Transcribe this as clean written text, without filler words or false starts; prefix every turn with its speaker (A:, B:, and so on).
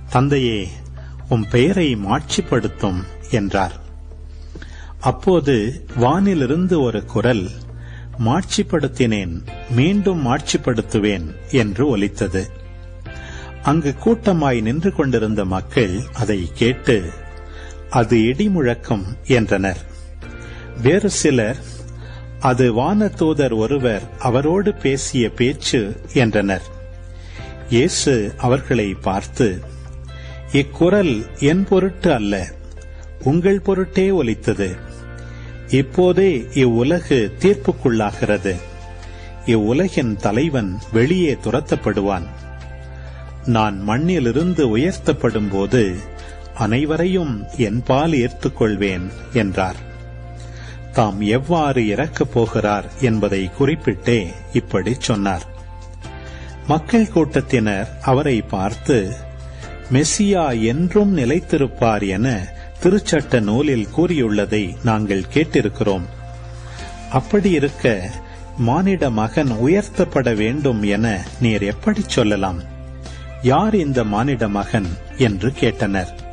A: தந்தையே, உம் பெயரை மாட்சிப்படுத்தும் என்றார். அப்போது வானிலிருந்து ஒரு குரல், மாட்சிப்படுத்தினேன், மீண்டும் மாட்சிப்படுத்துவேன் என்று ஒலித்தது. அங்கு கூட்டமாய் நின்று கொண்டிருந்த மக்கள் அதை கேட்டு, அது இடிமுழக்கம் என்றனர். வேறு சிலர், அது வானதூதர் ஒருவர் அவரோடு பேசிய பேச்சு என்றனர். இயேசு அவர்களை பார்த்து, இக்குரல் என் பொருட்டு அல்ல, உங்கள் பொருட்டே ஒலித்தது. இப்போதே இவ்வுலகு தீர்ப்புக்குள்ளாகிறது. இவ்வுலகின் தலைவன் வெளியே துரத்தப்படுவான். நான் மண்ணிலிருந்து உயர்த்தப்படும் போது அனைவரையும் என்பால் ஏற்றுக்கொள்வேன் என்றார். தாம் எவ்வாறு இறக்கப் போகிறார் என்பதை குறிப்பிட்டே இப்படி சொன்னார். மக்கள் கூட்டத்தினர் அவரை பார்த்து, மெசியா என்றும் நிலைத்திருப்பார் என திருச்சட்ட நூலில் கூறியுள்ளதை நாங்கள் கேட்டிருக்கிறோம். அப்படியிருக்க மானிட மகன் உயர்த்தப்பட வேண்டும் என நீர் எப்படி சொல்லலாம்? யார் இந்த மானிட மகன் என்று கேட்டனர்.